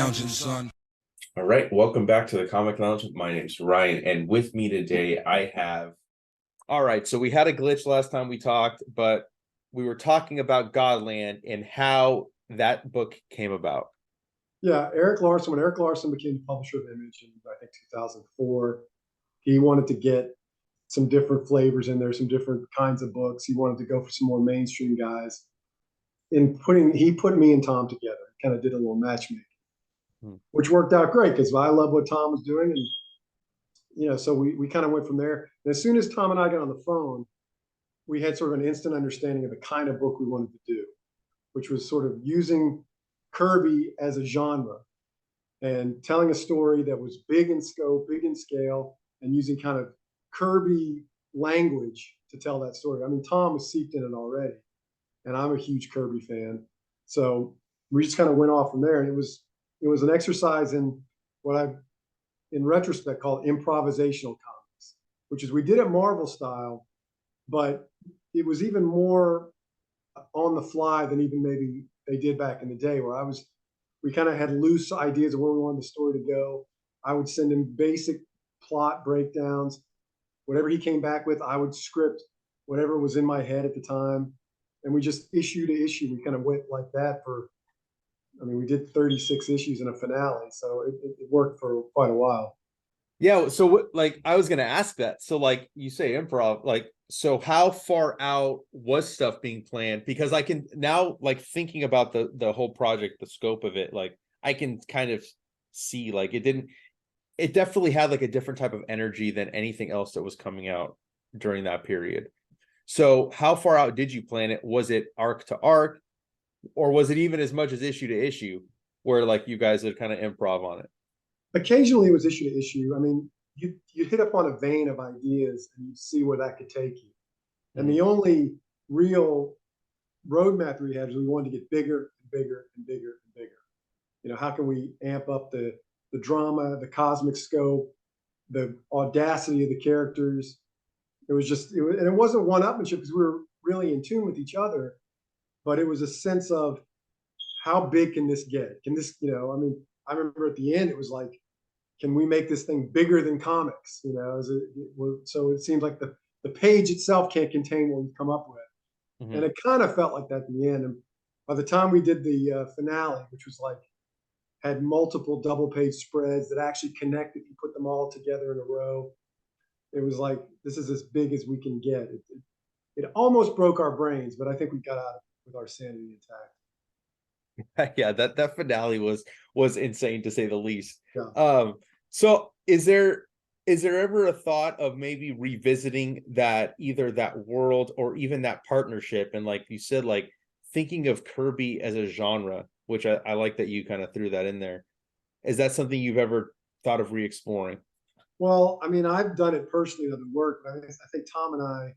lounging, son. All right, welcome back to the Comic Lounge. My name's Ryan, and with me today I have. All right, so we had a glitch last time we talked, but we were talking about Godland and how that book came about. Yeah, Eric Larson, when Eric Larson became the publisher of Image in, I think, 2004, he wanted to get some different flavors in there, some different kinds of books. He wanted to go for some more mainstream guys. He put me and Tom together, kind of did a little matchmaking, which worked out great because I love what Tom was doing. And, so we kind of went from there. And as soon as Tom and I got on the phone, we had sort of an instant understanding of the kind of book we wanted to do, which was sort of using Kirby as a genre and telling a story that was big in scope, big in scale, and using kind of Kirby language to tell that story. I mean, Tom was seeped in it already, and I'm a huge Kirby fan. So we just kind of went off from there. And it was an exercise in what I, in retrospect, call improvisational comics, which is we did it Marvel style, but it was even more on the fly than even maybe they did back in the day, where we kind of had loose ideas of where we wanted the story to go. I would send him basic plot breakdowns. Whatever he came back with, I would script whatever was in my head at the time. And we just issue to issue, we kind of went like that we did 36 issues in a finale. So it worked for quite a while. Yeah, so I was going to ask that. So you say improv, so how far out was stuff being planned? Because I can now, thinking about the whole project, the scope of it, I can kind of see it definitely had a different type of energy than anything else that was coming out during that period. So how far out did you plan it? Was it arc to arc, or was it even as much as issue to issue where you guys would kind of improv on it? Occasionally it was issue to issue. I mean, you hit up on a vein of ideas and you see where that could take you. And the only real roadmap we had was we wanted to get bigger and bigger and bigger and bigger. How can we amp up the drama, the cosmic scope, the audacity of the characters? And it wasn't one-upmanship because we were really in tune with each other, but it was a sense of how big can this get? Can this, I remember at the end, it was like, can we make this thing bigger than comics? So it seems like the page itself can't contain what we've come up with. And it kind of felt like that at the end. And by the time we did the finale, which was had multiple double page spreads that actually connected, you put them all together in a row. It was like, this is as big as we can get. It almost broke our brains, but I think we got out with our sanity intact. Yeah, that finale was insane, to say the least. Yeah. So is there ever a thought of maybe revisiting either that world or even that partnership, and like you said, thinking of Kirby as a genre, which I like that you kind of threw that in there. Is that something you've ever thought of re-exploring? Well, I mean, I've done it personally in other work, but I think Tom and I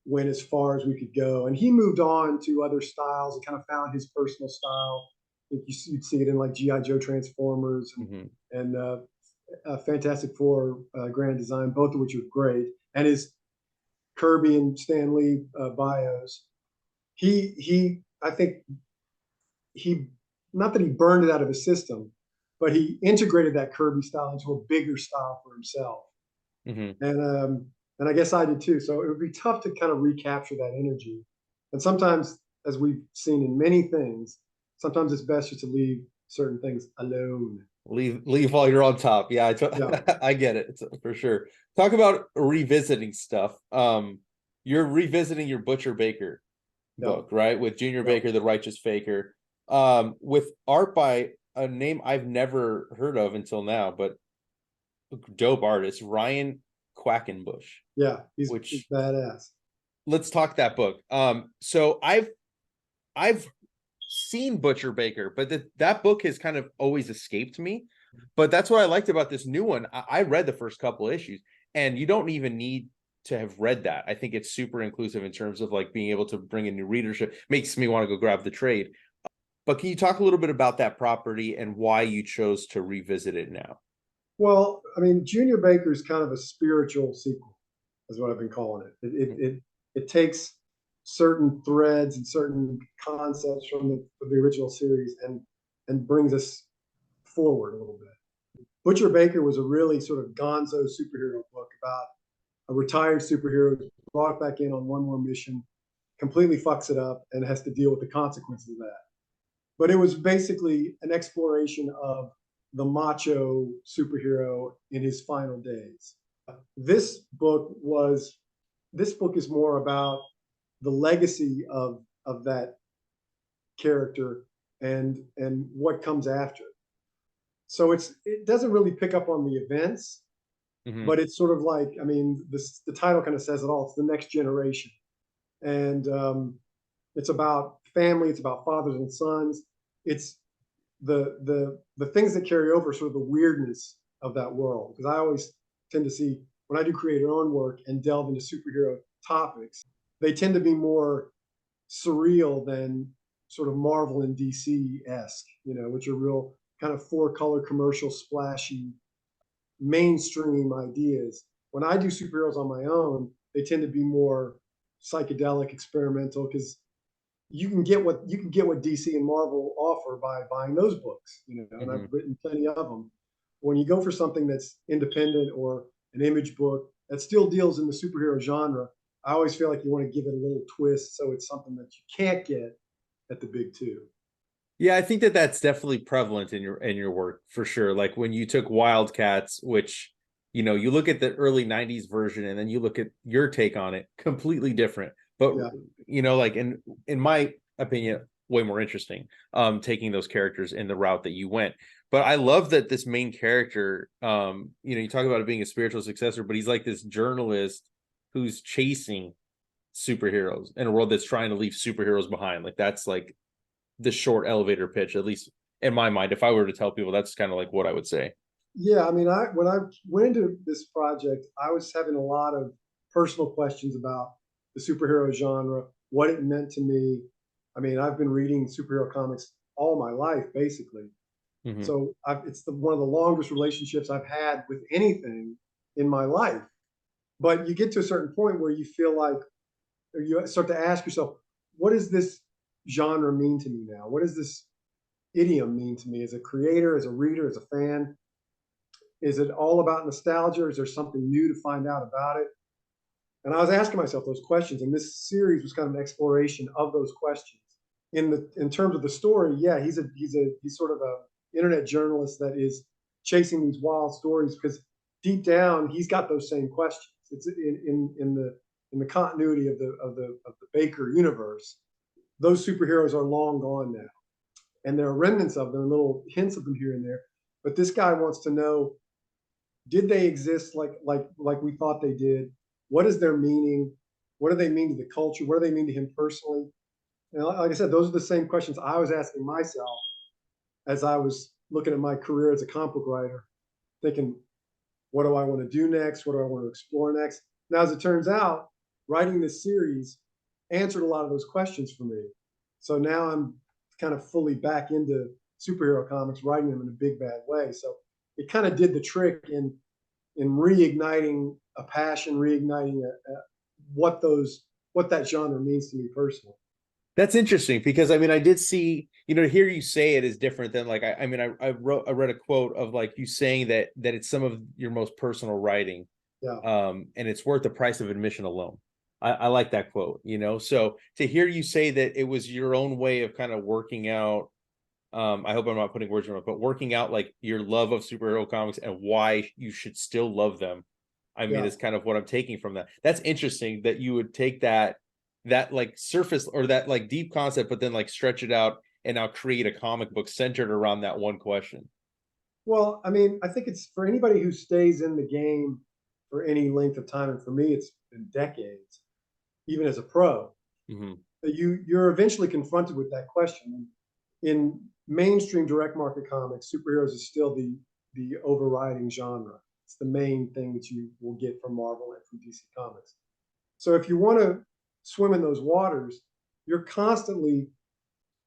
went as far as we could go, and he moved on to other styles and kind of found his personal style. I think you'd see it in G.I. Joe Transformers and Fantastic Four Grand Design, both of which are great, and his Kirby and Stan Lee bios. I think not that he burned it out of his system, but he integrated that Kirby style into a bigger style for himself. And I guess I did too. So it would be tough to kind of recapture that energy. And sometimes, as we've seen in many things, sometimes it's best just to leave certain things alone. Leave while you're on top. Yeah, I get it. It's, for sure. Talk about revisiting stuff. You're revisiting your Butcher Baker book, right? With Junior Baker, the Righteous Faker, with art by a name I've never heard of until now, but dope artist, Ryan Quackenbush. Yeah, he's badass. Let's talk that book. So I've seen Butcher Baker, but that book has kind of always escaped me. But that's what I liked about this new one. I read the first couple issues, and you don't even need to have read that. I think it's super inclusive in terms of being able to bring in new readership. Makes me want to go grab the trade. But can you talk a little bit about that property and why you chose to revisit it now? Well, I mean, Junior Baker is kind of a spiritual sequel, is what I've been calling it. It takes certain threads and certain concepts from the original series and brings us forward a little bit. Butcher Baker was a really sort of gonzo superhero book about a retired superhero who's brought back in on one more mission, completely fucks it up, and has to deal with the consequences of that. But it was basically an exploration of the macho superhero in his final days. This book is more about the legacy of that character and what comes after. So it doesn't really pick up on the events, but it's sort of like, I mean, the title kind of says it all. It's the next generation, and it's about family. It's about fathers and sons. It's the things that carry over, sort of the weirdness of that world. Because I always tend to see, when I do creator own work and delve into superhero topics, they tend to be more surreal than sort of Marvel and DC-esque, which are real kind of four-color commercial splashy mainstream ideas. When I do superheroes on my own, they tend to be more psychedelic, experimental, because you can get what DC and Marvel offer by buying those books, and I've written plenty of them. When you go for something that's independent or an image book that still deals in the superhero genre, I always feel like you want to give it a little twist, so it's something that you can't get at the big two. Yeah, I think that that's definitely prevalent in your work for sure. Like when you took Wildcats, which you look at the early '90s version, and then you look at your take on it, completely different. But like in my opinion, way more interesting. Taking those characters in the route that you went. But I love that this main character, you talk about it being a spiritual successor, but he's like this journalist who's chasing superheroes in a world that's trying to leave superheroes behind. Like that's like the short elevator pitch, at least in my mind. If I were to tell people, that's kind of like what I would say. Yeah, I mean, when I went into this project, I was having a lot of personal questions about the superhero genre, what it meant to me. I mean, I've been reading superhero comics all my life, basically. So it's one of the longest relationships I've had with anything in my life. But you get to a certain point where you feel like, or you start to ask yourself, what does this genre mean to me now? What does this idiom mean to me as a creator, as a reader, as a fan? Is it all about nostalgia, or is there something new to find out about it? And I was asking myself those questions, and this series was kind of an exploration of those questions. In terms of the story, yeah, he's sort of a internet journalist that is chasing these wild stories because deep down he's got those same questions. It's in the continuity of the Baker universe. Those superheroes are long gone now, and there are remnants of them, little hints of them here and there. But this guy wants to know: did they exist like we thought they did? What is their meaning? What do they mean to the culture? What do they mean to him personally? And like I said, those are the same questions I was asking myself as I was looking at my career as a comic book writer, thinking, what do I want to do next? What do I want to explore next? Now, as it turns out, writing this series answered a lot of those questions for me. So now I'm kind of fully back into superhero comics, writing them in a big bad way. So it kind of did the trick in reigniting a passion, reigniting what that genre means to me personally. That's interesting because I mean, I did see, to hear you say it is different than like, I mean, I read a quote of like you saying that it's some of your most personal writing. Yeah. And it's worth the price of admission alone. I like that quote, so to hear you say that it was your own way of kind of working out, I hope I'm not putting words in your mouth, but working out like your love of superhero comics and why you should still love them. I mean, it's kind of what I'm taking from that. That's interesting that you would take that like surface or that like deep concept, but then like stretch it out and now create a comic book centered around that one question. Well, I mean, I think it's for anybody who stays in the game for any length of time, and for me, it's been decades, even as a pro. You're eventually confronted with that question. In mainstream direct market comics, superheroes is still the overriding genre. It's the main thing that you will get from Marvel and from DC Comics. So if you want to swim in those waters, you're constantly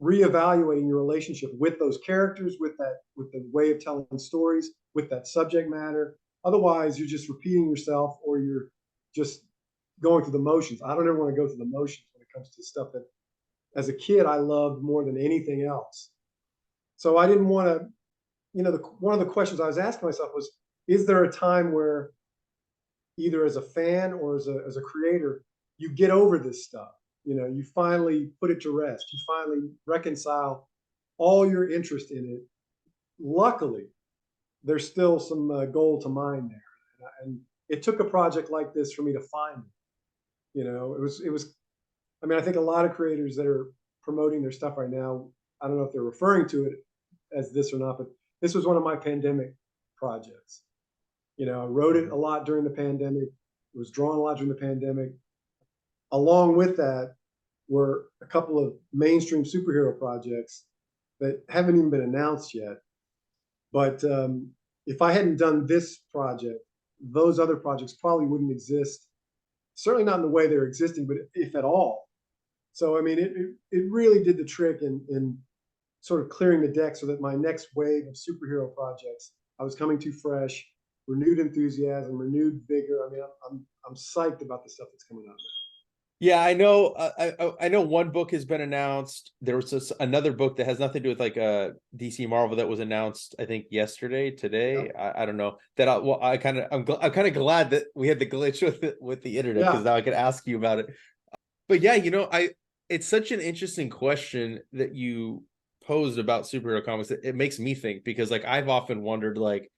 reevaluating your relationship with those characters, with the way of telling stories, with that subject matter. Otherwise, you're just repeating yourself, or you're just going through the motions. I don't ever want to go through the motions when it comes to stuff that, as a kid, I loved more than anything else. So I didn't want to one of the questions I was asking myself was, is there a time where either as a fan or as a creator, you get over this stuff? You finally put it to rest. You finally reconcile all your interest in it. Luckily, there's still some gold to mine there, and it took a project like this for me to find it. It was. I mean, I think a lot of creators that are promoting their stuff right now, I don't know if they're referring to it as this or not, but this was one of my pandemic projects. I wrote it a lot during the pandemic. It was drawn a lot during the pandemic. Along with that were a couple of mainstream superhero projects that haven't even been announced yet. But if I hadn't done this project, those other projects probably wouldn't exist. Certainly not in the way they're existing, but if at all. So I mean, it really did the trick in sort of clearing the deck so that my next wave of superhero projects, I was coming too fresh, renewed enthusiasm, renewed vigor. I mean, I'm psyched about the stuff that's coming out now. Yeah, I know. I know one book has been announced. There was another book that has nothing to do with like DC Marvel that was announced, I think today. Yep. I don't know that. I'm kind of glad that we had the glitch with the internet, because Yeah, now I could ask you about it. But yeah, it's such an interesting question that you posed about superhero comics. It makes me think, because like I've often wondered, like,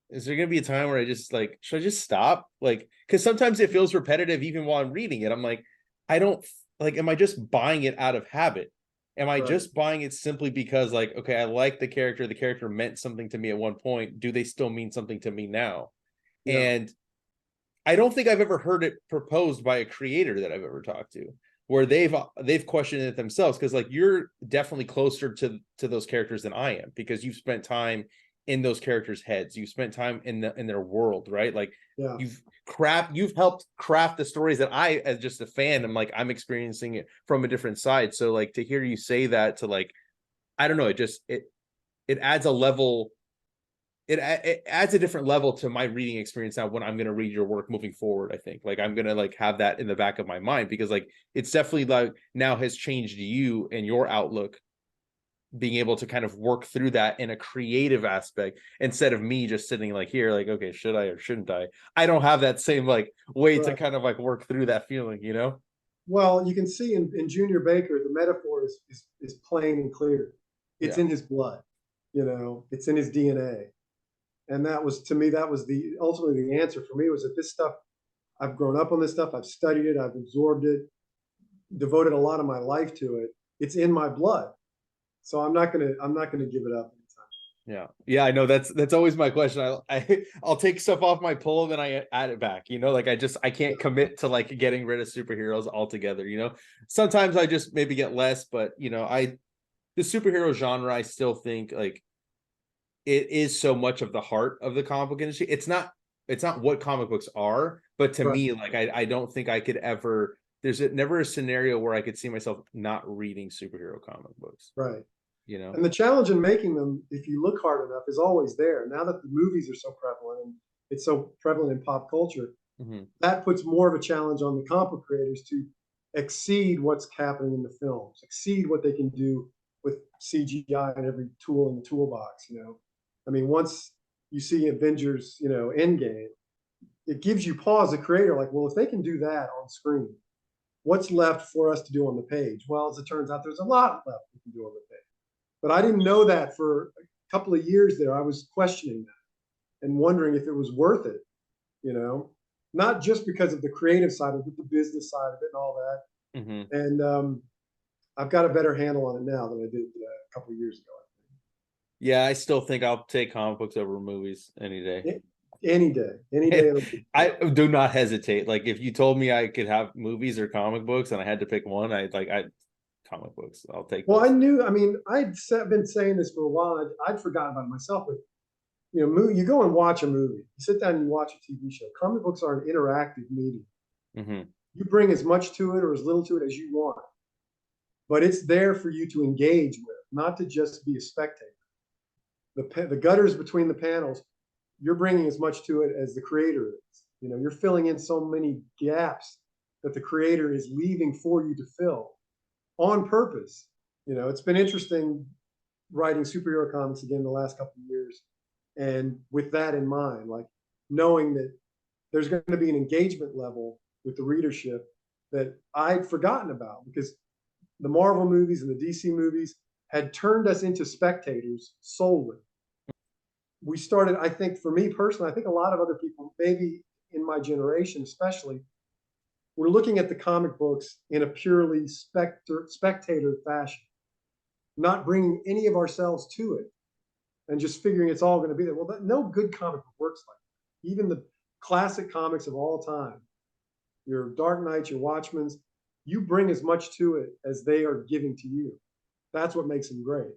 is there gonna be a time where I just like, should I just stop? Like, because sometimes it feels repetitive even while I'm reading it. I'm like, I don't like, am I just buying it out of habit? Am I right. just buying it simply because, like, okay, I like the character meant something to me at one point. Do they still mean something to me now? Yeah, And I don't think I've ever heard it proposed by a creator that I've ever talked to, where they've questioned it themselves, because like you're definitely closer to those characters than I am, because you've spent time in those characters' heads, you've spent time in their world, right? Like yeah, you've helped craft the stories that I, as just a fan, I'm experiencing it from a different side. So like to hear you say that, to like, I don't know, it adds a level, it adds a different level to my reading experience now when I'm going to read your work moving forward. I think like I'm going to like have that in the back of my mind, because like it's definitely like now has changed you and your outlook, being able to kind of work through that in a creative aspect, instead of me just sitting like here like, okay, should I or shouldn't I don't have that same like way to right. kind of like work through that feeling. Well, you can see in Junior Baker, the metaphor is plain and clear. It's Yeah. in his blood. It's in his DNA. And that was, to me, that was the ultimately the answer for me, was that this stuff, I've grown up on this stuff, I've studied it, I've absorbed it, devoted a lot of my life to it. It's in my blood. So I'm not gonna give it up Yeah, I know that's always my question. I'll take stuff off my pull and then I add it back. Like I can't anytime. commit to like getting rid of superheroes altogether. Sometimes I just maybe get less, but the superhero genre, I still think like it is so much of the heart of the comic book industry. It's not what comic books are, but to Right, me, like I don't think I could ever, never a scenario where I could see myself not reading superhero comic books, right. you know? And the challenge in making them, if you look hard enough, is always there. Now that the movies are so prevalent and it's so prevalent in pop culture, Mhm. that puts more of a challenge on the comic book creators to exceed what's happening in the films, exceed what they can do with CGI and every tool in the toolbox. I mean, once you see Avengers, Endgame, it gives you pause, the creator, like, well, if they can do that on screen, what's left for us to do on the page? Well, as it turns out, there's a lot left we can do on the page. But I didn't know that for a couple of years there. I was questioning that and wondering if it was worth it, you know, not just because of the creative side of it, but the business side of it and all that. Mhm. And I've got a better handle on it now than I did a couple of years ago. Yeah, I still think I'll take comic books over movies any day. Any day, any day of the week. I Yeah. do not hesitate. Like if you told me I could have movies or comic books and I had to pick one, I comic books. I'll take Well, I those. knew. I mean, been saying this for a while. I'd forgotten about it myself, but you go and watch a movie. You sit down and you watch a TV show. Comic books are an interactive medium. Hmm. You bring as much to it or as little to it as you want, but it's there for you to engage with, not to just be a spectator. The gutters between the panels, you're bringing as much to it as the creator is. You're filling in so many gaps that the creator is leaving for you to fill on purpose. It's been interesting writing superhero comics again the last couple of years. And with that in mind, like knowing that there's going to be an engagement level with the readership that I'd forgotten about, because the Marvel movies and the DC movies had turned us into spectators solely. We started, I think for me personally, I think a lot of other people, maybe in my generation especially, we're looking at the comic books in a purely spectator fashion, not bringing any of ourselves to it and just figuring it's all going to be there. Well, no good comic book works like that. Even the classic comics of all time, your Dark Knights, your Watchmen's, you bring as much to it as they are giving to you. That's what makes them great.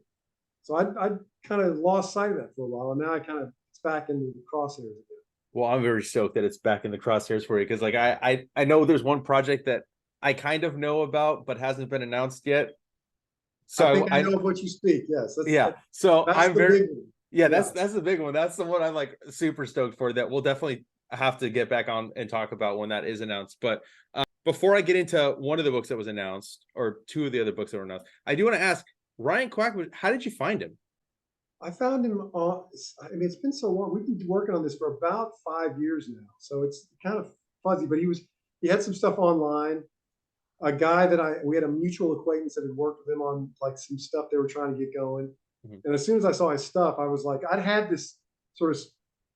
So I kind of lost sight of that for a while, and now it's back into the crosshairs again. Well, I'm very stoked that it's back in the crosshairs for you, because like I know there's one project that I kind of know about but hasn't been announced yet. So I think I know of what you speak. Yes. Yeah. So that's I'm the very big one. yeah, that's the big one. That's the one I'm like super stoked for, that we'll definitely have to get back on and talk about when that is announced. But before I get into one of the books that was announced, or two of the other books that were announced, I do want to ask, Ryan Quack, how did you find him? I found him on, I mean, it's been so long. We've been working on this for about 5 years now. So it's kind of fuzzy, but he had some stuff online. A guy that we had a mutual acquaintance that had worked with him on like some stuff they were trying to get going. Mhm. And as soon as I saw his stuff, I was like, I'd had this sort of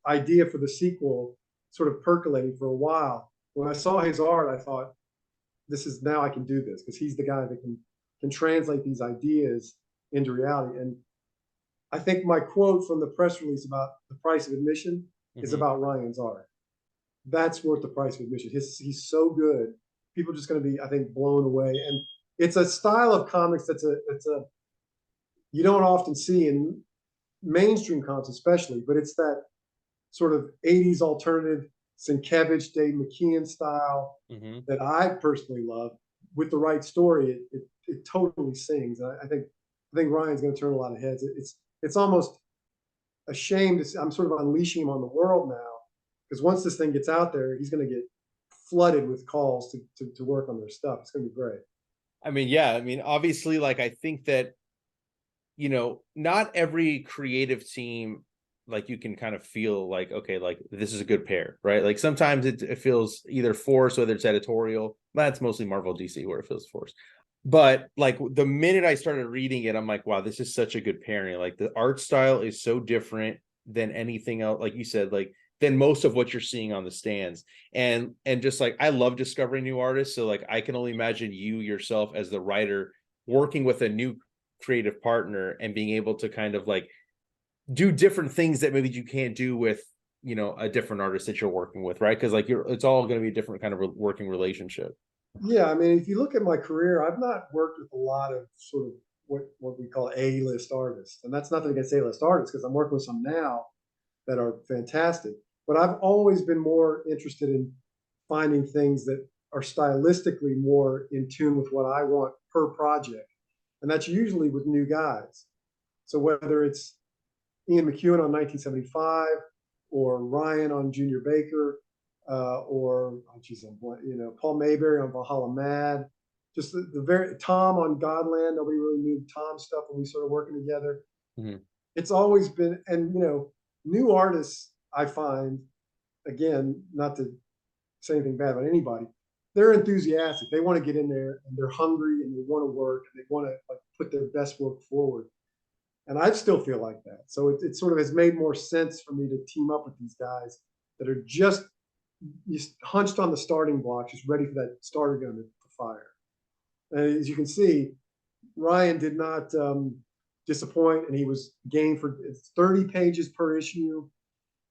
idea for the sequel sort of percolating for a while. When I saw his art, I thought, this is, now I can do this, because he's the guy that can translate these ideas into reality. And I think my quote from the press release about the price of admission is about Ryan's art. That's worth the price of admission. He's so good. People are just going to be, I think, blown away. And it's a style of comics that's a you don't often see in mainstream comics, especially. But it's that sort of '80s alternative Sienkiewicz, Dave McKean style that I personally love. With the right story, it totally sings. I think Ryan's going to turn a lot of heads. It's almost a shame to see. I'm sort of unleashing him on the world now, because once this thing gets out there, he's going to get flooded with calls to work on their stuff. It's going to be great. I mean, yeah, I mean, obviously, like, I think that, not every creative team, like, you can kind of feel like, okay, like, this is a good pair, right? Like, sometimes it feels either forced, whether it's editorial. That's mostly Marvel DC where it feels forced. But like the minute I started reading it, I'm like, wow, this is such a good pairing. Like, the art style is so different than anything else, like you said, like, than most of what you're seeing on the stands. And just like, I love discovering new artists. So like, I can only imagine you yourself as the writer working with a new creative partner and being able to kind of like do different things that maybe you can't do with, a different artist that you're working with, right? Because like, it's all going to be a different kind of working relationship. Yeah, I mean, if you look at my career, I've not worked with a lot of sort of what we call A-list artists, and that's nothing against A-list artists, because I'm working with some now that are fantastic. But I've always been more interested in finding things that are stylistically more in tune with what I want per project, and that's usually with new guys. So whether it's Ian McEwan on 1975, or Ryan on Junior Baker, or Paul Mayberry on Valhalla Mad, just the very Tom on Godland. Nobody really knew Tom's stuff when we started working together. It's always been, and new artists, I find, again, not to say anything bad about anybody, they're enthusiastic. They want to get in there, and they're hungry, and they want to work, and they want to like put their best work forward. And I still feel like that. So it sort of has made more sense for me to team up with these guys that are just hunched on the starting blocks, just ready for that starter gun to fire. And as you can see, Ryan did not disappoint, and he was game for 30 pages per issue.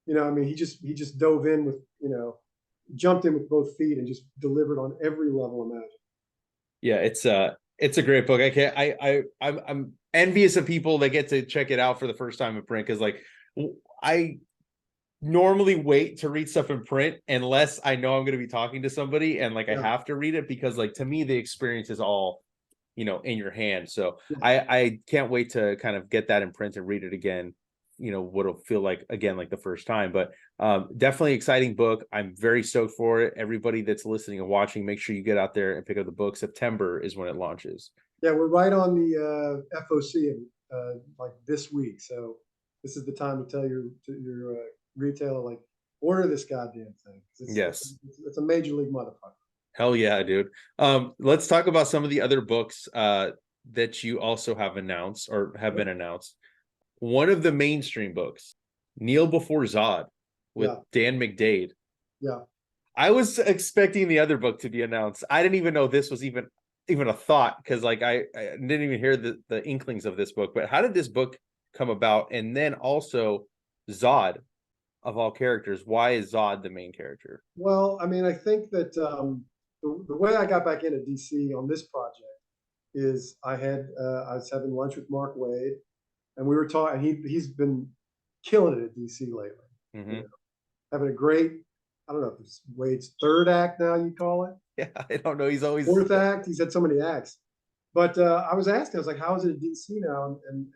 I mean, he just dove in with, jumped in with both feet and just delivered on every level imaginable. Yeah, it's a great book. I'm envious of people that get to check it out for the first time in print, because like, I normally wait to read stuff in print unless I know I'm going to be talking to somebody, and like, I have to read it, because like, to me the experience is all in your hand. So I can't wait to kind of get that in print and read it again, what it'll feel like again, like the first time. But definitely exciting book. I'm very stoked for it. Everybody that's listening and watching, make sure you get out there and pick up the book. September is when it launches. Yeah, we're right on the FOC like this week. So this is the time to tell your retailer, like, order this goddamn thing. Yes. It's a major league motherfucker. Hell yeah, dude. Let's talk about some of the other books that you also have announced or have been announced. One of the mainstream books, Kneel Before Zod, with Dan McDade. Yeah. I was expecting the other book to be announced. I didn't even know this was even a thought, because like I didn't even hear the inklings of this book. But how did this book come about? And then also Zod, of all characters, why is Zod the main character? Well, I mean, I think that the way I got back into DC on this project is I was having lunch with Mark Waid, and we were talking. He's been killing it at DC lately. Mm-hmm. You know, having a great, I don't know if it's Wade's third act now, you call it. Yeah, I don't know. He's always fourth act. He's had so many acts. But I was asking, I was like, how is it at DC now? And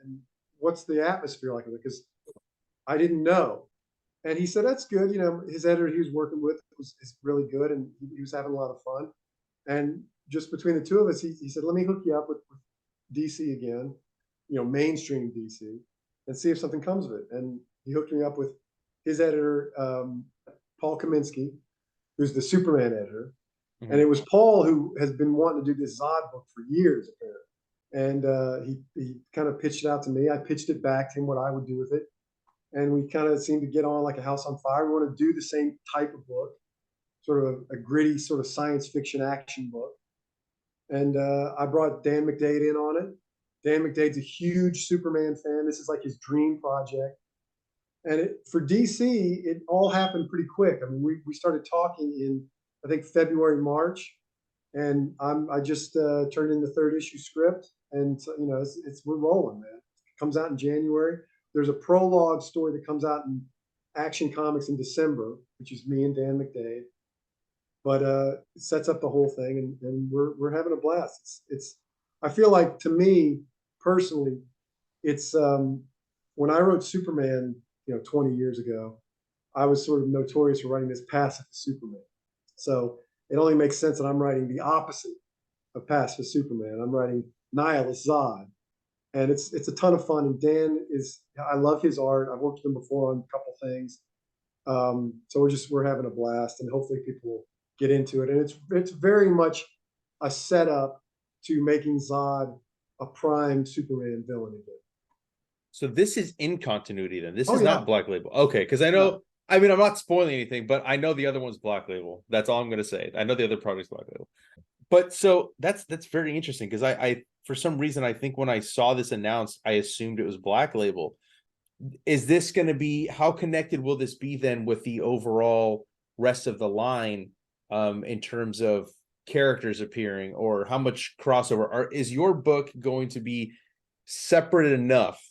what's the atmosphere like? Because I didn't know. And he said, that's good. You know, his editor he was working with is really good, and he was having a lot of fun. And just between the two of us, he said, let me hook you up with DC again, you know, mainstream DC, and see if something comes of it. And he hooked me up with his editor, Paul Kaminsky, who's the Superman editor. Mm-hmm. And it was Paul who has been wanting to do this Zod book for years, apparently. And he kind of pitched it out to me. I pitched it back to him what I would do with it. And we kind of seemed to get on like a house on fire. We want to do the same type of book, sort of a gritty sort of science fiction action book. And I brought Dan McDade in on it. Dan McDade's a huge Superman fan. This is like his dream project. And for DC, it all happened pretty quick. I mean, we started talking in, I think, February, March. And I just turned in the third issue script. And, you know, we're rolling, man. It comes out in January. There's a prologue story that comes out in Action Comics in December, which is me and Dan McDade. But it sets up the whole thing, and we're having a blast. I feel like, to me personally, it's when I wrote Superman, you know, 20 years ago, I was sort of notorious for writing this pacifist Superman. So it only makes sense that I'm writing the opposite of pacifist Superman. I'm writing nihilist Zod. And it's a ton of fun. And Dan I love his art. I've worked with him before on a couple things. So we're having a blast, and hopefully people will get into it. And it's very much a setup to making Zod a prime Superman villain again. So this is in continuity then. This is not Black Label. Okay, because I know, I mean, I'm not spoiling anything, but I know the other one's Black Label. That's all I'm going to say. I know the other project's Black Label. But so that's very interesting, because I for some reason, I think when I saw this announced, I assumed it was Black Label. Is this going to be, how connected will this be then with the overall rest of the line, in terms of characters appearing, or how much crossover? Is your book going to be separate enough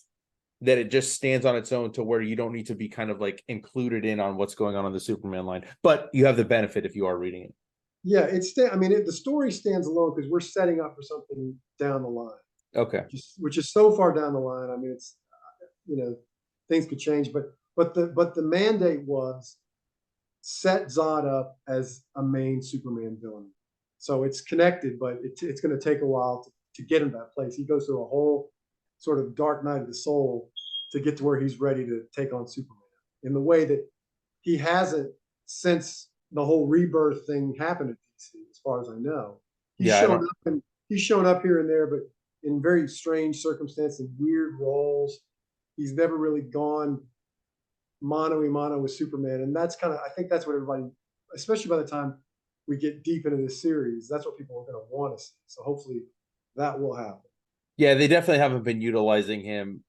that it just stands on its own, to where you don't need to be kind of like included in on what's going on the Superman line, but you have the benefit if you are reading it? Yeah, the story stands alone, because we're setting up for something down the line. Okay. Which is so far down the line. I mean, it's, you know, things could change, but the mandate was set Zod up as a main Superman villain. So it's connected, but it's going to take a while to get him to that place. He goes through a whole sort of dark night of the soul to get to where he's ready to take on Superman, in the way that he hasn't since the whole rebirth thing happened at DC, as far as I know. He's shown up here and there, but in very strange circumstances and weird roles. He's never really gone mano a mano with Superman. And that's I think that's what everybody, especially by the time we get deep into this series, that's what people are going to want to see. So hopefully that will happen. Yeah, they definitely haven't been utilizing him.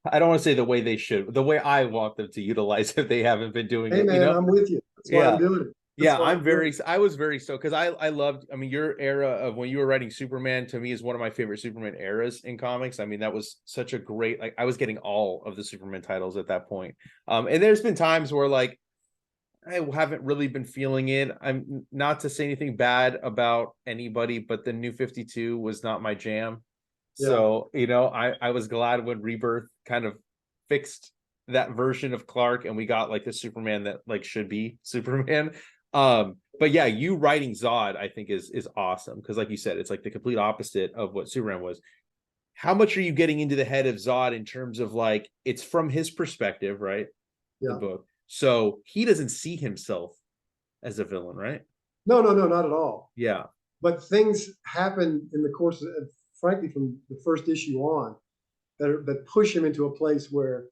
I don't want to say the way they should, the way I want them to utilize it. They haven't been doing it. Hey man, you know? I'm with you. That's why I'm doing it. I was very so, because I loved, I mean, your era of when you were writing Superman, to me, is one of my favorite Superman eras in comics. I mean, that was such a great, like, I was getting all of the Superman titles at that point. And there's been times where, like, I haven't really been feeling it. I'm not to say anything bad about anybody, but the New 52 was not my jam. Yeah. So, you know, I was glad when Rebirth kind of fixed that version of Clark, and we got like the Superman that like should be Superman. But yeah, you writing Zod, I think is awesome, because like you said, it's like the complete opposite of what Superman was. how much are you getting into the head of Zod in terms of like, it's from his perspective, right? The Yeah. book. So he doesn't see himself as a villain, right? No, no, no, not at all. Yeah. But things happen in the course of, frankly, from the first issue on, that push him into a place where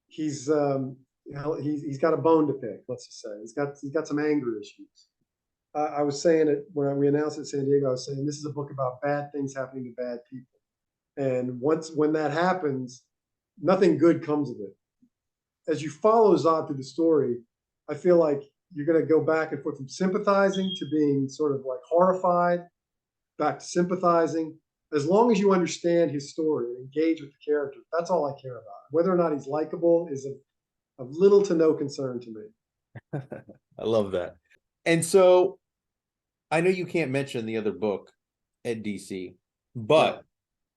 he's he's got a bone to pick. Let's just say he's got some anger issues. I was saying it when we announced it in San Diego. I was saying this is a book about bad things happening to bad people, and when that happens, nothing good comes of it. As you follow Zod through the story, I feel like you're going to go back and forth from sympathizing to being sort of like horrified, back to sympathizing. As long as you understand his story and engage with the character, that's all I care about. Whether or not he's likable is of little to no concern to me. I love that. And so I know you can't mention the other book at DC, but Yeah.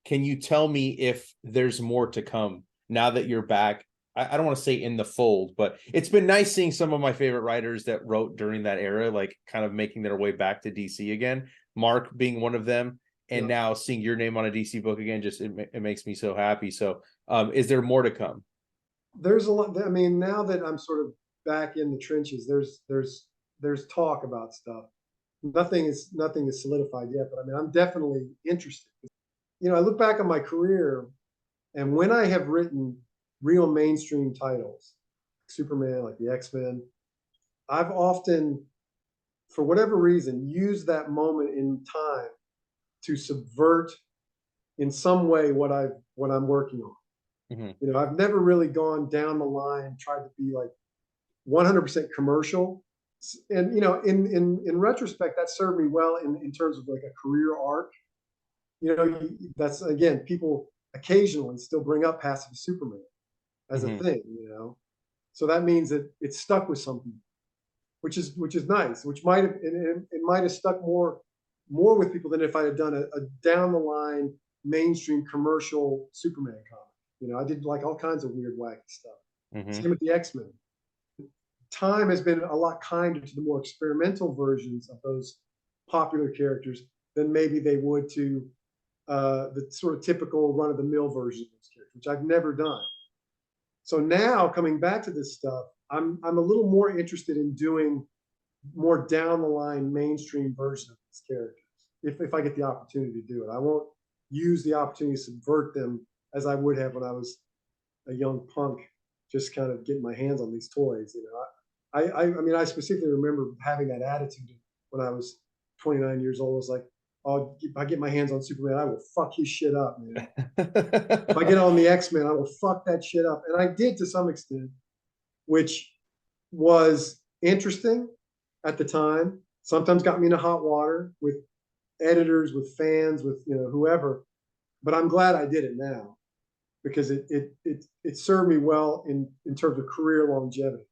can you tell me if there's more to come now that you're back? I don't want to say in the fold, but it's been nice seeing some of my favorite writers that wrote during that era, like kind of making their way back to DC again. Mark being one of them, and Yeah. now seeing your name on a DC book again, just it makes me so happy. So, is there more to come? There's a lot. I mean, now that I'm sort of back in the trenches, there's talk about stuff. Nothing is solidified yet, but I mean, I'm definitely interested. I look back on my career, and when I have written real mainstream titles, Superman, like the X-Men, I've often, for whatever reason, used that moment in time to subvert in some way what I'm working on. Mhm. I've never really gone down the line, tried to be like 100% commercial. And in retrospect, that served me well in terms of like a career arc. That's again, people occasionally still bring up Pacific Superman as a Mhm. thing. So that means that it's stuck with something, which is nice. Which might have it might have stuck more with people than if I had done a down the line mainstream commercial Superman comic. I did like all kinds of weird wacky stuff. Mhm. Same with the X-Men. Time has been a lot kinder to the more experimental versions of those popular characters than maybe they would to the sort of typical run of the mill version of those characters, which I've never done. So now coming back to this stuff, I'm a little more interested in doing more down the line mainstream version of these characters if I get the opportunity to do it. I won't use the opportunity to subvert them as I would have when I was a young punk, just kind of getting my hands on these toys. I mean, I specifically remember having that attitude when I was 29 years old. I was like, oh, if I get my hands on Superman, I will fuck his shit up, man. If I get on the X-Men, I will fuck that shit up. And I did to some extent, which was interesting at the time. Sometimes got me into hot water with editors, with fans, with whoever. But I'm glad I did it now because it served me well in terms of career longevity.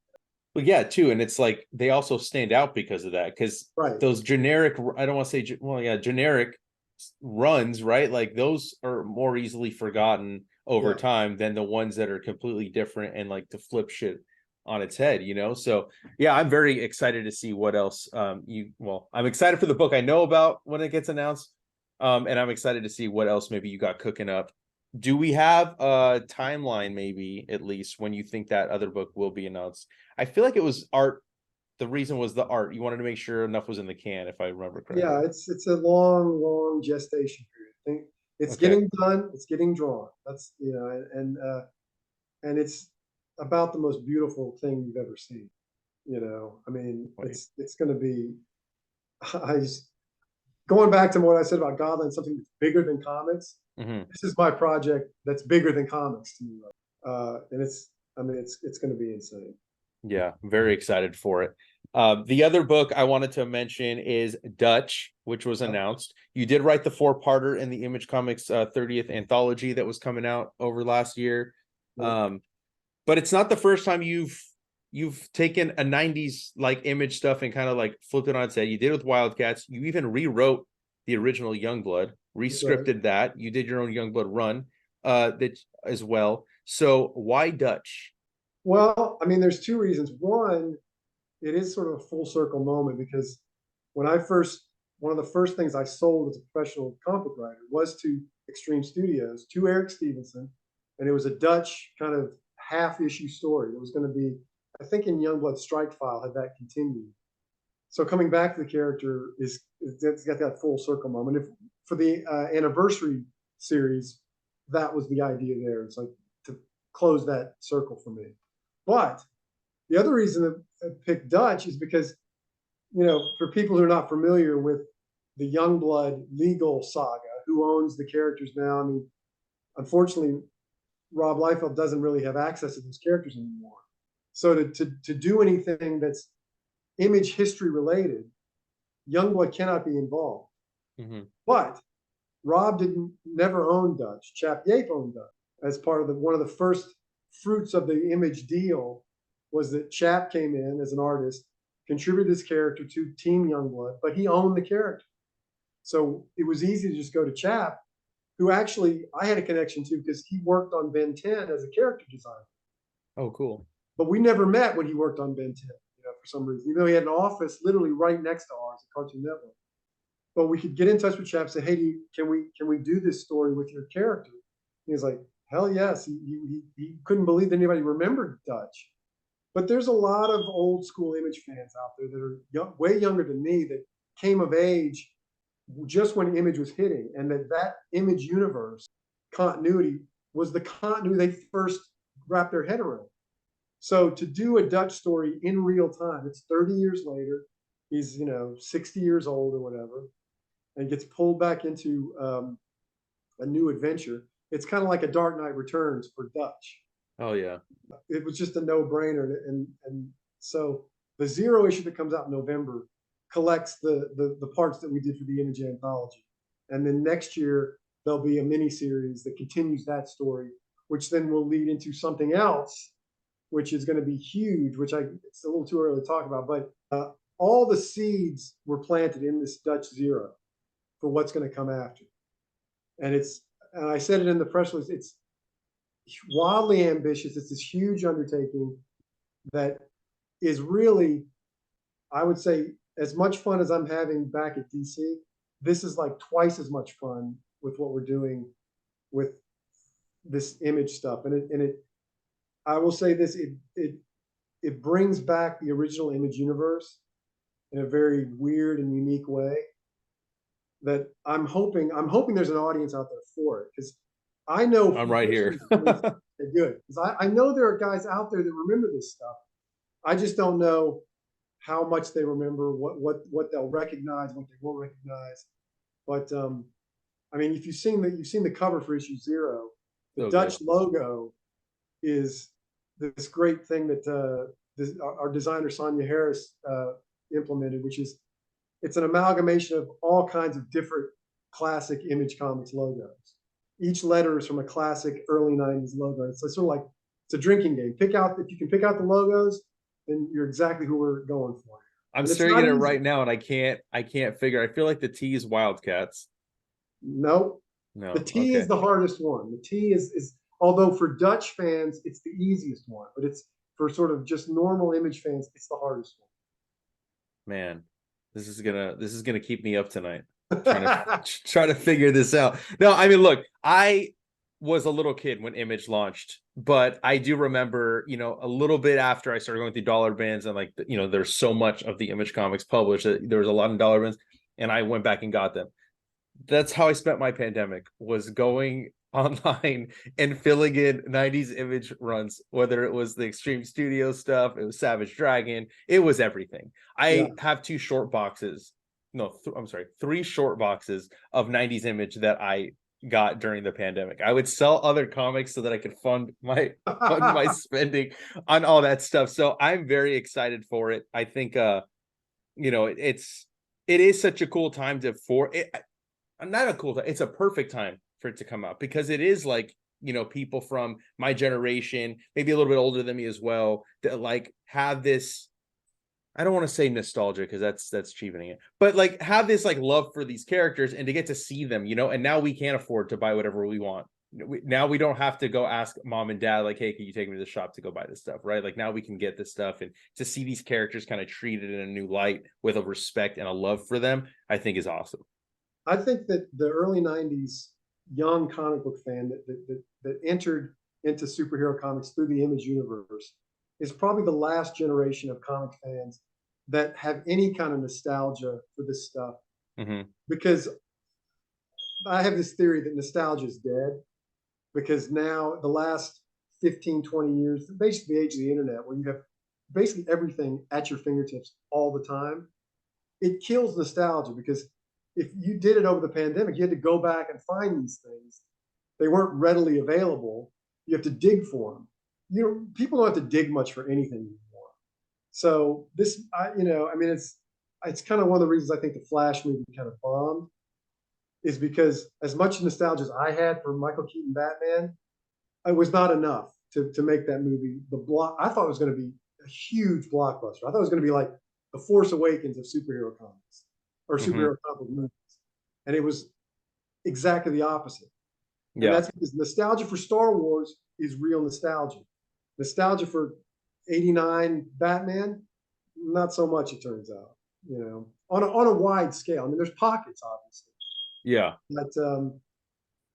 Well, yeah, too, and it's like they also stand out because of that. Because Right. those generic, I don't want to say, well, yeah, generic runs, right? Like those are more easily forgotten over Yeah. time than the ones that are completely different and like to flip shit on its head. So yeah, I'm very excited to see what else I'm excited for the book I know about when it gets announced. And I'm excited to see what else maybe you got cooking up. Do we have a timeline, maybe at least, when you think that other book will be announced? I feel like it was art. The reason was the art. You wanted to make sure enough was in the can, if I remember correctly. Yeah, it's a long gestation period. It's Okay. getting done. It's getting drawn. That's and it's about the most beautiful thing you've ever seen. I mean, Wait. it's going to be. I just going back to what I said about Godland, something that's bigger than comics. Mhm. This is my project that's bigger than comics to me. And I mean, it's going to be insane. Yeah, very excited for it. The other book I wanted to mention is Dutch, which was announced. You did write the four-parter in the Image Comics 30th anthology that was coming out over last year. Yeah. But it's not the first time you've taken a 90s like Image stuff and kind of like flipped it on its head. You did with Wildcats. You even rewrote the original Youngblood, That's right. rescripted that. You did your own Youngblood run that as well. So why Dutch? Well, I mean, there's two reasons. One, it is sort of a full circle moment because when I first one of the first things I sold as a professional comic book writer was to Extreme Studios, to Eric Stevenson, and it was a Dutch kind of half-issue story. It was going to be, I think, in Youngblood Strike File had that continued. So coming back to the character it's got that full circle moment. If for the anniversary series, that was the idea there. It's like to close that circle for me. But the other reason I picked Dutch is because, you know, for people who are not familiar with the Youngblood legal saga, who owns the characters now? I mean, unfortunately, Rob Liefeld doesn't really have access to those characters anymore. So to do anything that's Image history related, Youngblood cannot be involved. Mm-hmm. But Rob never owned Dutch. Chap Yape owned Dutch as part of one of the first fruits of the Image deal was that Chap came in as an artist, contributed his character to Team Youngblood, but he owned the character. So it was easy to just go to Chap, who actually I had a connection to because he worked on Ben 10 as a character designer. Oh, cool. But we never met when he worked on Ben 10, you know, for some reason, even though he had an office literally right next to ours at Cartoon Network. But we could get in touch with Chap and say, hey, can we do this story with your character? He was like, hell yes. He couldn't believe that anybody remembered Dutch. But there's a lot of old school Image fans out there that are way younger than me that came of age just when Image was hitting, and that Image universe continuity was the continuity they first wrapped their head around. So to do a Dutch story in real time, it's 30 years later. He's 60 years old or whatever, and gets pulled back into a new adventure. It's kind of like a Dark Knight Returns for Dutch. Oh yeah, it was just a no-brainer, and so the Zero issue that comes out in November collects the parts that we did for the Image anthology, and then next year there'll be a mini series that continues that story, which then will lead into something else, which is going to be huge. It's a little too early to talk about, but all the seeds were planted in this Dutch Zero for what's going to come after, and I said it in the press release. It's wildly ambitious. It's this huge undertaking that is really, I would say, as much fun as I'm having back at DC. This is like twice as much fun with what we're doing with this Image stuff. And I will say this, it brings back the original Image universe in a very weird and unique way that I'm hoping there's an audience out there for it, because I know I'm right here. Good, because I know there are guys out there that remember this stuff. I just don't know how much they remember, what they'll recognize, what they won't recognize. But I mean, if you've seen the cover for issue 0, the Dutch logo is this great thing that our designer Sonia Harris implemented, which is it's an amalgamation of all kinds of different classic Image Comics logos. Each letter is from a classic early 90s logo. It's sort of like it's a drinking game. If you can pick out the logos, then you're exactly who we're going for. I'm staring at it right now, and I can't figure. I feel like the T is Wildcats. No, the T is the hardest one. The T is although for Dutch fans it's the easiest one, but it's for sort of just normal Image fans, it's the hardest one. Man, this is gonna keep me up tonight. Trying to figure this out. No, I mean, look, I was a little kid when Image launched, but I do remember, a little bit after I started going through dollar bins, and like, there's so much of the Image comics published that there was a lot of dollar bins, and I went back and got them. That's how I spent my pandemic, was going online and filling in 90s Image runs, whether it was the Extreme Studio stuff, it was Savage Dragon, it was everything. I have 2 short boxes. No, I'm sorry, 3 short boxes of 90s Image that I got during the pandemic. I would sell other comics so that I could fund my spending on all that stuff. So I'm very excited for it. I think it is such a cool time not a cool time, it's a perfect time for it to come out, because it is like, people from my generation, maybe a little bit older than me as well, that like have this, I don't want to say nostalgia because that's cheapening it, but like have this like love for these characters and to get to see them, and now we can't afford to buy whatever we want. now we don't have to go ask mom and dad like, hey, can you take me to the shop to go buy this stuff, right? Like now we can get this stuff, and to see these characters kind of treated in a new light with a respect and a love for them, I think is awesome. I think that the early '90s young comic book fan that entered into superhero comics through the Image universe is probably the last generation of comic fans that have any kind of nostalgia for this stuff. Mm-hmm. Because I have this theory that nostalgia is dead, because now the last 15, 20 years, basically the age of the internet, where you have basically everything at your fingertips all the time, it kills nostalgia. Because if you did it over the pandemic, you had to go back and find these things. They weren't readily available. You have to dig for them. People don't have to dig much for anything anymore. So this, I mean, it's kind of one of the reasons I think the Flash movie kind of bombed, is because as much nostalgia as I had for Michael Keaton Batman, it was not enough to make that movie I thought it was going to be a huge blockbuster. I thought it was going to be like the Force Awakens of superhero comics, or superhero comic movies. And it was exactly the opposite. And Yeah. that's because nostalgia for Star Wars is real nostalgia. Nostalgia for '89 Batman, not so much, it turns out, on a wide scale. I mean, there's pockets, obviously. Yeah. But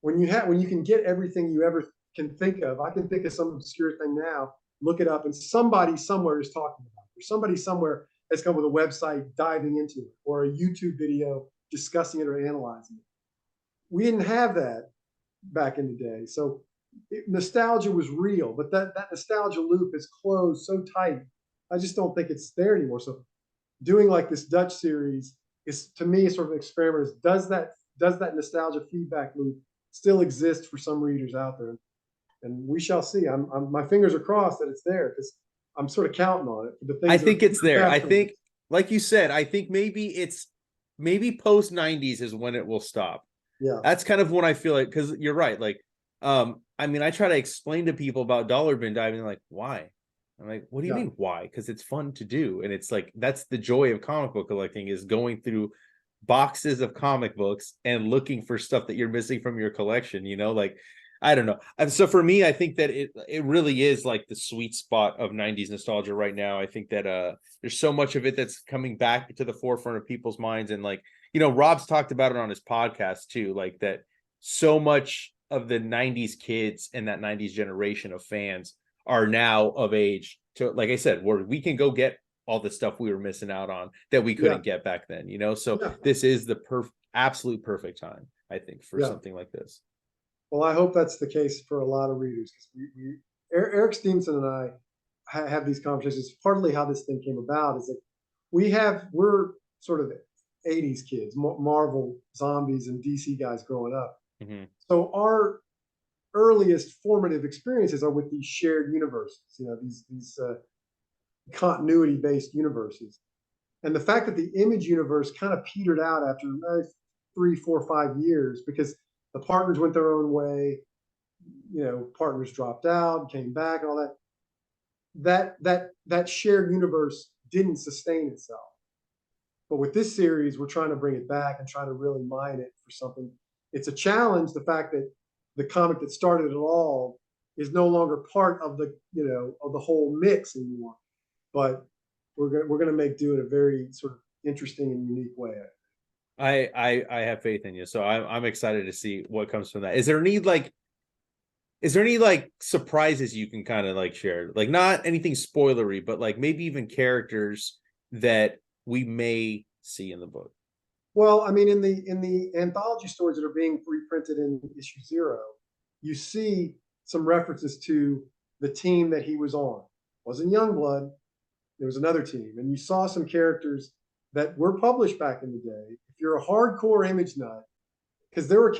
when you can get everything you ever can think of, I can think of some obscure thing now, look it up, and somebody somewhere is talking about it, or somebody somewhere has come with a website diving into it, or a YouTube video discussing it or analyzing it. We didn't have that back in the day. So nostalgia was real, but that nostalgia loop is closed so tight. I just don't think it's there anymore. So doing like this Dutch series is, to me, sort of an experiment. Does that nostalgia feedback loop still exist for some readers out there? And we shall see. My fingers are crossed that it's there, because I'm sort of counting on it for the things. I think it's there. I think, like you said, I think maybe post 90s is when it will stop. Yeah. That's kind of when I feel like, because you're right. Like, I mean, I try to explain to people about dollar bin diving, like, why? I'm like, what do you mean why? Because it's fun to do. And it's like, that's the joy of comic book collecting, is going through boxes of comic books and looking for stuff that you're missing from your collection, like, I don't know. And so for me, I think that it really is like the sweet spot of 90s nostalgia right now. I think that there's so much of it that's coming back to the forefront of people's minds. And like, Rob's talked about it on his podcast too, like that so much of the 90s kids and that 90s generation of fans are now of age to, like I said, where we can go get all the stuff we were missing out on that we couldn't get back then, so this is the absolute perfect time, I think, for something like this. Well, I hope that's the case for a lot of readers, because Eric Stevenson and I have these conversations. Partly how this thing came about is that we're sort of '80s kids, Marvel zombies and DC guys growing up. Mm-hmm. So our earliest formative experiences are with these shared universes, these continuity-based universes. And the fact that the Image universe kind of petered out after 3, 4, 5 years, because the partners went their own way, partners dropped out, came back, and all that shared universe didn't sustain itself. But with this series, we're trying to bring it back and try to really mine it for something. It's a challenge, the fact that the comic that started it all is no longer part of the whole mix anymore. But we're going to make do in a very sort of interesting and unique way. I have faith in you, so I'm excited to see what comes from that. Is there any like surprises you can kind of like share, like not anything spoilery, but like maybe even characters that we may see in the book? Well, I mean, in the anthology stories that are being reprinted in issue 0, you see some references to the team that he was on. It wasn't Youngblood, there was another team, and you saw some characters that were published back in the day. If you're a hardcore Image nut, because there were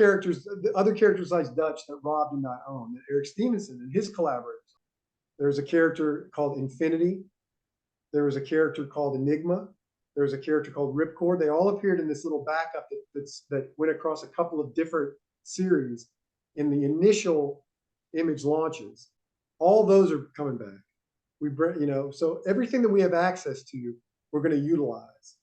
other characters besides Dutch that Rob did not own, that Eric Stevenson and his collaborators. There's a character called Infinity. There was a character called Enigma. There was a character called Ripcord. They all appeared in this little backup that went across a couple of different series in the initial Image launches. All those are coming back. So everything that we have access to, we're going to utilize.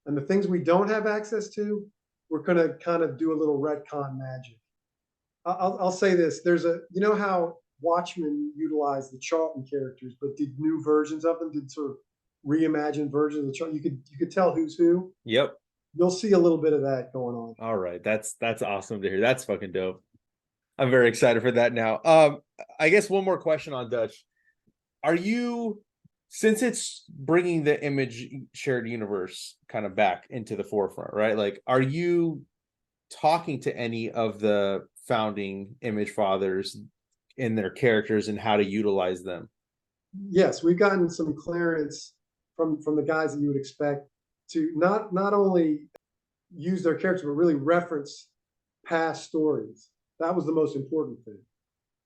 And the things we don't have access to, we're going to kind of do a little retcon magic. I'll say this. There's a, you know how Watchmen utilized the Charlton characters, but did new versions of them, did sort of reimagined versions of the Charlton. You could tell who's who. Yep. You'll see a little bit of that going on. All right. That's awesome to hear. That's fucking dope. I'm very excited for that now. I guess one more question on Dutch. Are you, since it's bringing the image shared universe kind of back into the forefront, right? Like, are you talking to any of the founding image fathers in their characters and how to utilize them? Yes, we've gotten some clearance from the guys that you would expect to not only use their characters, but really reference past stories. That was the most important thing.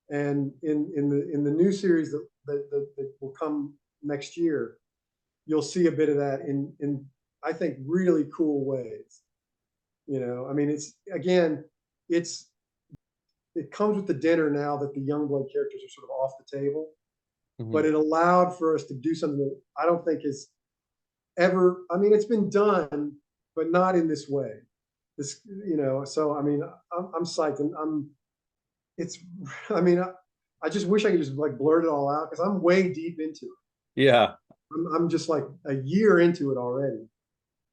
And in the new series that will come next year, you'll see a bit of that in I think really cool ways. You know, I mean, it's again, it's it comes with the dinner now that the Youngblood characters are sort of off the table, Mhm. but it allowed for us to do something that I don't think is ever. I mean, it's been done, but not in this way. This, you know, so I mean, I'm psyched, and it's, I mean, I just wish I could just like blurt it all out because I'm way deep into it. Yeah. I'm just like a year into it already.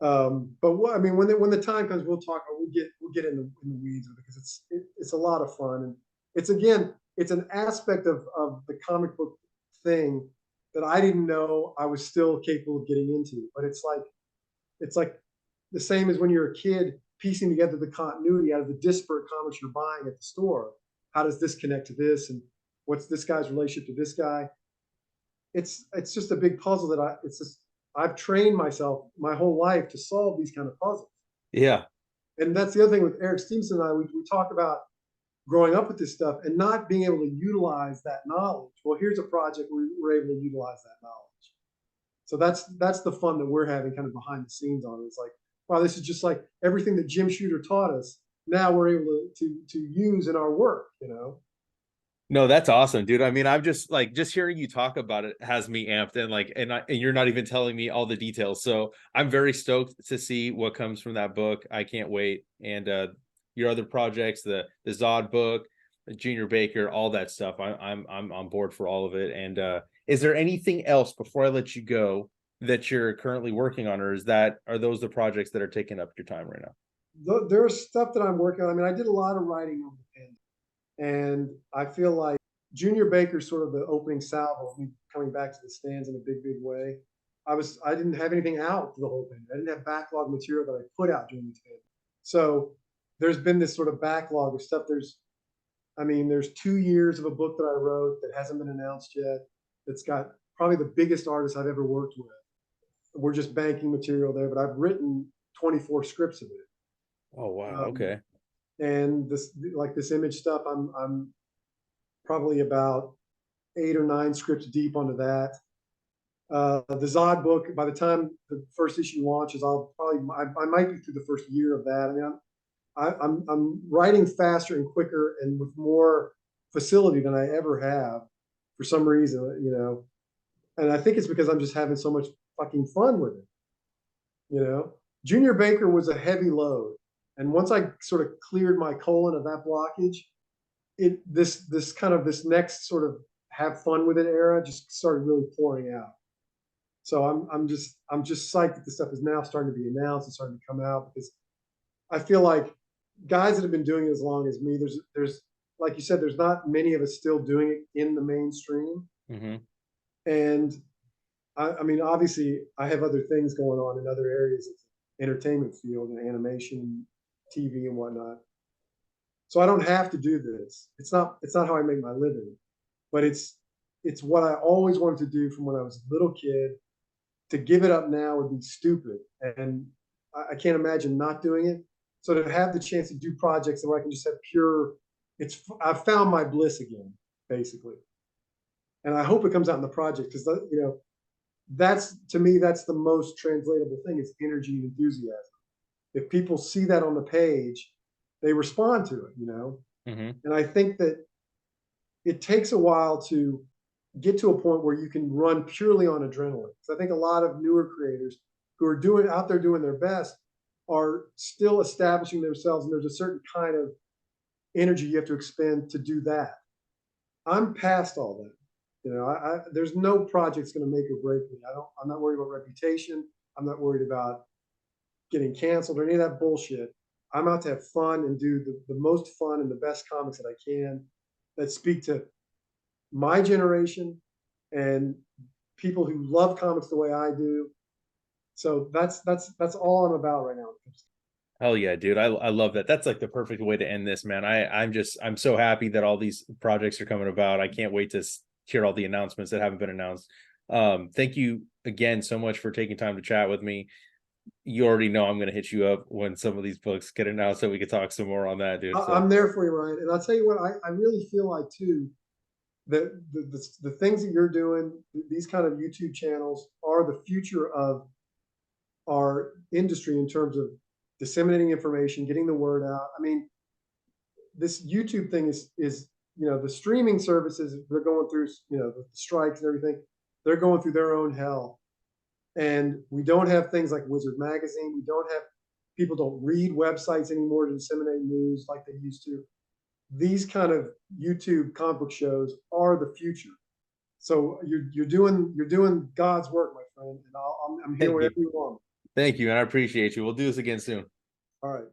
But what I mean, when the time comes, we'll get in the weeds with it because it's a lot of fun, and it's again it's an aspect of the comic book thing that I didn't know I was still capable of getting into. But it's like the same as when you're a kid piecing together the continuity out of the disparate comics you're buying at the store. How does this connect to this, and what's this guy's relationship to this guy? It's just a big puzzle that I've trained myself my whole life to solve these kind of puzzles. Yeah. And that's the other thing with Eric Stevenson and I. We talk about growing up with this stuff and not being able to utilize that knowledge. Well, here's a project where we're able to utilize that knowledge. So that's the fun that we're having kind of behind the scenes on it. It's like, wow, this is just like everything that Jim Shooter taught us. Now we're able to use in our work, you know. No, that's awesome, dude. I mean, I'm just like, just hearing you talk about it has me amped, and like, and you're not even telling me all the details. So I'm very stoked to see what comes from that book. I can't wait. And your other projects, the Zod book, the Junior Baker, all that stuff. I'm on board for all of it. And is there anything else before I let you go that you're currently working on, or are those the projects that are taking up your time right now? There's stuff that I'm working on. I mean, I did a lot of writing on the pen. And I feel like Junior Baker's sort of the opening salvo of me coming back to the stands in a big, big way. I didn't have anything out for the whole thing. I didn't have backlog material that I put out during the thing. So there's been this sort of backlog of stuff. There's 2 years of a book that I wrote that hasn't been announced yet. That's got probably the biggest artist I've ever worked with. We're just banking material there, but I've written 24 scripts of it. Oh wow, Um, okay. and this image stuff, I'm probably about 8 or 9 scripts deep onto that. The Zod book, by the time the first issue launches, I might be through the first year of that. I mean, I'm writing faster and quicker and with more facility than I ever have for some reason, you know. And I think it's because I'm just having so much fucking fun with it, you know. Junior Baker was a heavy load, and once I sort of cleared my colon of that blockage, this next sort of have fun with it era just started really pouring out. So I'm just psyched that this stuff is now starting to be announced and starting to come out because I feel like guys that have been doing it as long as me, there's like you said, there's not many of us still doing it in the mainstream. Mm-hmm. And I mean, obviously, I have other things going on in other areas of the entertainment field and animation, TV, and whatnot. So I don't have to do this. It's not how I make my living, but it's what I always wanted to do from when I was a little kid. To give it up now would be stupid, and I can't imagine not doing it. So to have the chance to do projects where I can just have pure, I've found my bliss again, basically. And I hope it comes out in the project because you know that's to me that's the most translatable thing is energy and enthusiasm. If people see that on the page, they respond to it, you know. Mm-hmm. And I think that it takes a while to get to a point where you can run purely on adrenaline. So I think a lot of newer creators who are doing out there doing their best are still establishing themselves, and there's a certain kind of energy you have to expend to do that. I'm past all that. You know, there's no project's going to make or break me. I'm not worried about reputation. I'm not worried about getting canceled or any of that bullshit. I'm out to have fun and do the most fun and the best comics that I can that speak to my generation and people who love comics the way I do. So that's all I'm about right now. Hell yeah, dude. I love that. That's like the perfect way to end this, man. I'm so happy that all these projects are coming about. I can't wait to hear all the announcements that haven't been announced. Thank you again so much for taking time to chat with me. You already know I'm going to hit you up when some of these books get announced so we can talk some more on that, dude. So I'm there for you, Ryan. And I'll tell you what, I really feel like too that the things that you're doing, these kind of YouTube channels, are the future of our industry in terms of disseminating information, getting the word out. I mean, this YouTube thing is the streaming services, they're going through the strikes and everything. They're going through their own hell, and we don't have things like Wizard Magazine. We don't have people don't read websites anymore to disseminate news like they used to. These kind of YouTube comic book shows are the future. So you're doing God's work, my friend, and I'm here thank you. whenever you want. Thank you. And I appreciate you. We'll do this again soon. All right.